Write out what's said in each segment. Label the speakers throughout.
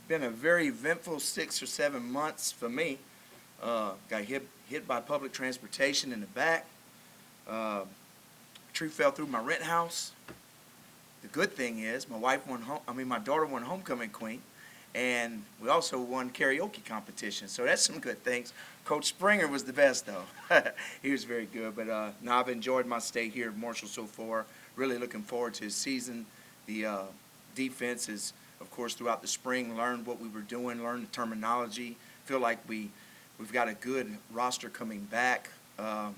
Speaker 1: been a very eventful 6 or 7 months for me. Got hit by public transportation in the back. Uh, Tree fell through my rent house. The good thing is my daughter won homecoming queen, and we also won karaoke competition. So that's some good things. Coach Springer was the best though. He was very good. But now I've enjoyed my stay here at Marshall so far. Really looking forward to his season. The defense is, of course, throughout the spring, learned what we were doing, learned the terminology. Feel like we've got a good roster coming back.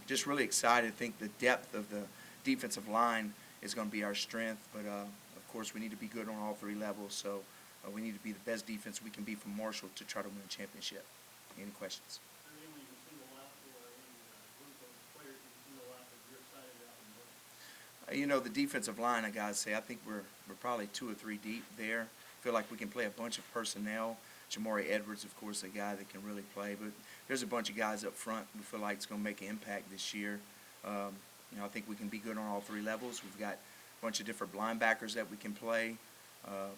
Speaker 1: Just really excited. I think the depth of the defensive line is going to be our strength. But, of course, we need to be good on all three levels. So we need to be the best defense we can be from Marshall to try to win a championship. Any questions? The defensive line, I gotta say, I think we're probably 2 or 3 deep there. Feel like we can play a bunch of personnel. Jamari Edwards, of course, a guy that can really play, but there's a bunch of guys up front we feel like it's going to make an impact this year. I think we can be good on all three levels. We've got a bunch of different linebackers that we can play,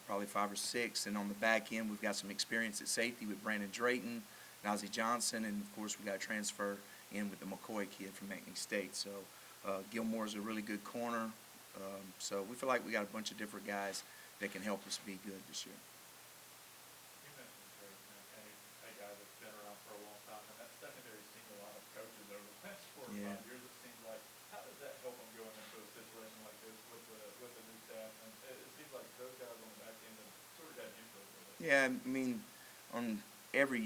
Speaker 1: probably 5 or 6, and on the back end, we've got some experience at safety with Brandon Drayton, Nazi Johnson, and of course, we got to transfer in with the McCoy kid from McNeese State. So Gilmore's a really good corner. So we feel like we got a bunch of different guys that can help us be good this year.
Speaker 2: You mentioned a guy that's been around for a long time, and that secondary's seen a lot of coaches over the past 4 or 5 years. It seems like, how does that help them going into a situation like this with the new staff? And it seems like those guys on the back end have sort of got used to it a little bit.
Speaker 1: Yeah, I mean,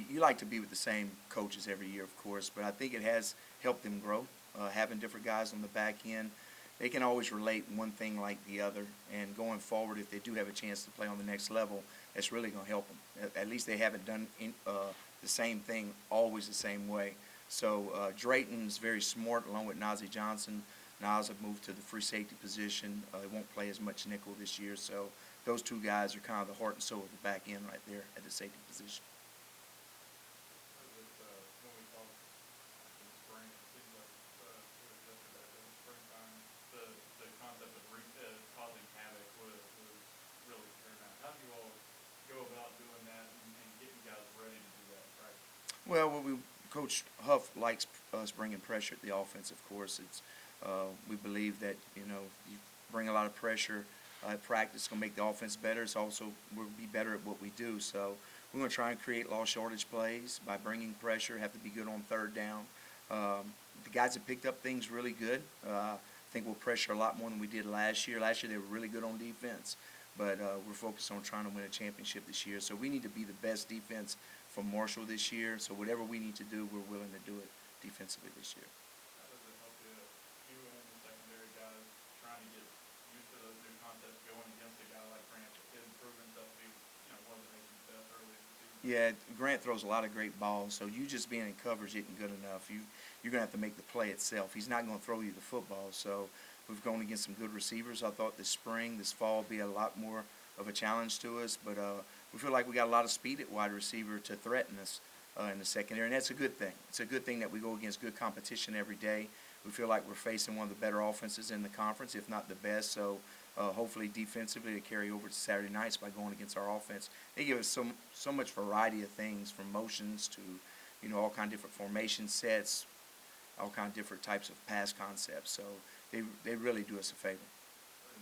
Speaker 1: you like to be with the same coaches every year, of course, but I think it has helped them grow. Having different guys on the back end, they can always relate one thing like the other. And going forward, if they do have a chance to play on the next level, that's really going to help them. At least they haven't done the same thing always the same way. So Drayton's very smart, along with Nazi Johnson. Nas have moved to the free safety position. They won't play as much nickel this year. So those two guys are kind of the heart and soul of the back end right there at the safety position.
Speaker 2: When we talk in the spring, it seems like yesterday in the springtime, the concept of causing havoc was really paramount. How do you all go about doing that and getting guys ready to do that, right?
Speaker 1: Well, Coach Huff likes us bringing pressure at the offense. Of course, we believe that you bring a lot of pressure at practice. It's going to make the offense better. It's also we'll be better at what we do. So we're going to try and create lost yardage plays by bringing pressure. Have to be good on third down. The guys have picked up things really good. I think we'll pressure a lot more than we did last year. Last year they were really good on defense, but we're focused on trying to win a championship this year. So we need to be the best defense from Marshall this year. So whatever we need to do, we're willing to do it defensively this year.
Speaker 2: How does it help you and the secondary guys trying to get used to those new concepts going against a guy like Grant that has proven himself to be one of the nation's best early in the season?
Speaker 1: Yeah, Grant throws a lot of great balls, so you just being in coverage isn't good enough. You're going to have to make the play itself. He's not going to throw you the football. So we've gone against some good receivers. I thought this fall will be a lot more of a challenge to us, but we feel like we got a lot of speed at wide receiver to threaten us in the secondary, and that's a good thing. It's a good thing that we go against good competition every day. We feel like we're facing one of the better offenses in the conference, if not the best. So hopefully defensively to carry over to Saturday nights by going against our offense. They give us so much variety of things, from motions to all kind of different formation sets, all kind of different types of pass concepts. So they really do us a favor.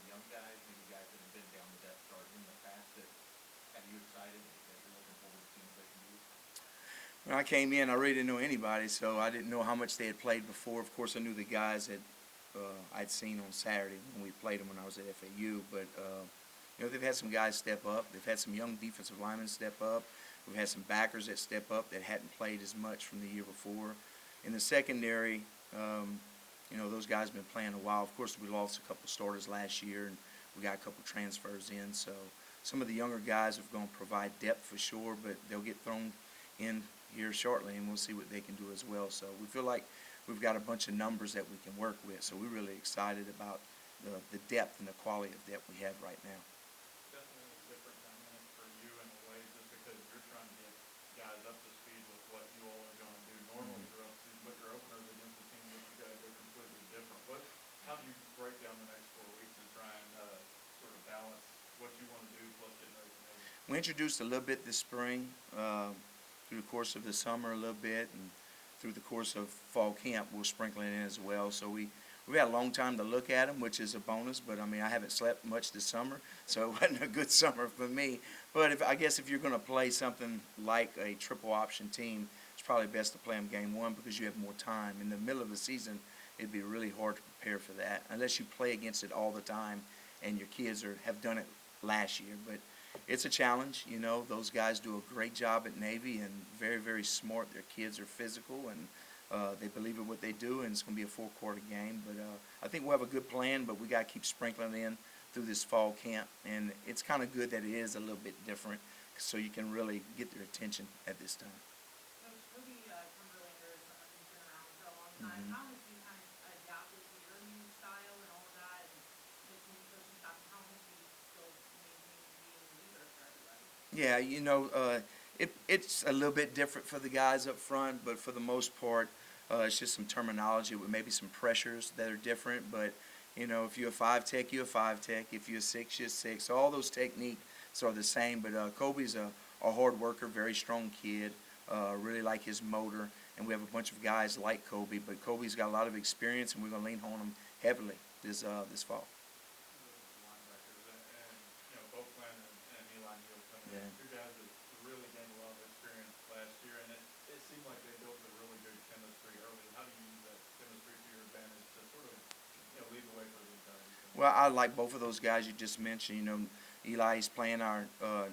Speaker 3: Young guys, maybe guys that have been down the depth chart in the past that have you excited that you're looking forward to seeing what they can do?
Speaker 1: When I came in, I really didn't know anybody, so I didn't know how much they had played before. Of course, I knew the guys that I'd seen on Saturday when we played them when I was at FAU, but they've had some guys step up. They've had some young defensive linemen step up. We've had some backers that step up that hadn't played as much from the year before. In the secondary, those guys have been playing a while. Of course, we lost a couple starters last year, and we got a couple transfers in. So some of the younger guys are going to provide depth for sure, but they'll get thrown in here shortly, and we'll see what they can do as well. So we feel like we've got a bunch of numbers that we can work with. So we're really excited about the depth and the quality of depth we have right now.
Speaker 2: Definitely a different dynamic for you in a way, just because you're trying to get guys up to speed with what you all are going to do. Normally, you're up to what your openers against the team that you guys are completely different. How do you break down the next 4 weeks and try and sort of balance what you want to do plus getting ready for maybe?
Speaker 1: We introduced a little bit this spring, through the course of the summer a little bit, and through the course of fall camp, we'll sprinkle it in as well. So we had a long time to look at them, which is a bonus. But I mean, I haven't slept much this summer, so it wasn't a good summer for me. But I guess if you're going to play something like a triple option team, it's probably best to play them game one because you have more time. In the middle of the season, it'd be really hard to prepare for that unless you play against it all the time, and your kids have done it last year. But it's a challenge, you know. Those guys do a great job at Navy and very, very smart. Their kids are physical and they believe in what they do, and it's going to be a four-quarter game. But I think we'll have a good plan, but we got to keep sprinkling in through this fall camp. And it's kind of good that it is a little bit different so you can really get their attention at this time.
Speaker 4: Coach Kobe Cumberlander has been around for a long time.
Speaker 1: Mhm.
Speaker 4: How has he kind of adapted to your new style and all of that, and the team coaching staff? And how has he still maintained being a leader for everybody?
Speaker 1: Yeah, you know, it's a little bit different for the guys up front, but for the most part, it's just some terminology with maybe some pressures that are different. But, you know, if you're a 5 tech, you're a 5 tech. If you're a 6, you're a 6. So all those techniques are the same. But Kobe's a hard worker, very strong kid, really like his motor. And we have a bunch of guys like Kobe. But Kobe's got a lot of experience, and we're going to lean on him heavily this fall.
Speaker 2: Linebackers, and you know, both Glenn and Eli Neal coming in.
Speaker 1: Yeah.
Speaker 2: Two guys that really gained a lot of experience last year, and it seemed like they built a really good chemistry early. How do you use that chemistry to your advantage to sort of, you know, lead the way for these guys?
Speaker 1: Well, I like both of those guys you just mentioned. You know, Eli's playing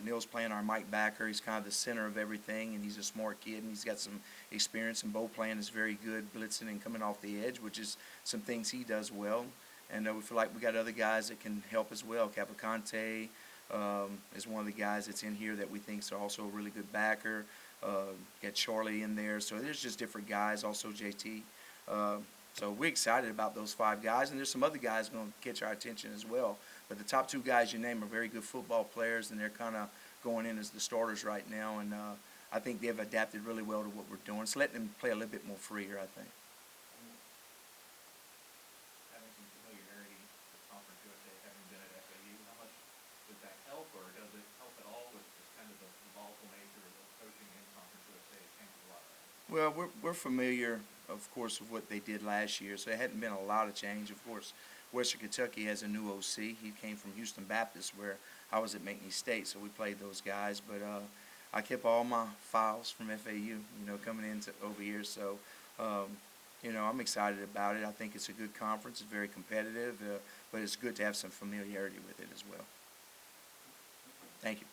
Speaker 1: Neil's playing our Mike backer. He's kind of the center of everything, and he's a smart kid, and he's got some experience. And Bo playing is very good, blitzing and coming off the edge, which is some things he does well. And we feel like we got other guys that can help as well. Capicante is one of the guys that's in here that we think is also a really good backer. Got Charlie in there, so there's just different guys. Also JT. So we're excited about those 5 guys, and there's some other guys going to catch our attention as well. But the top 2 guys you name are very good football players, and they're kind of going in as the starters right now. And I think they've adapted really well to what we're doing. It's letting them play a little bit more freer, I think.
Speaker 3: Having some familiarity with Conference USA, having been at FAU, how much does that help, or does it help at all with just kind of the volatile nature of coaching in Conference USA? It changes a lot, right?
Speaker 1: Well, we're familiar, of course, with what they did last year, so it hadn't been a lot of change. Of course, Western Kentucky has a new OC. He came from Houston Baptist, where I was at McNeese State, so we played those guys. But I kept all my files from FAU, you know, coming into over here. So, you know, I'm excited about it. I think it's a good conference. It's very competitive, but it's good to have some familiarity with it as well. Thank you.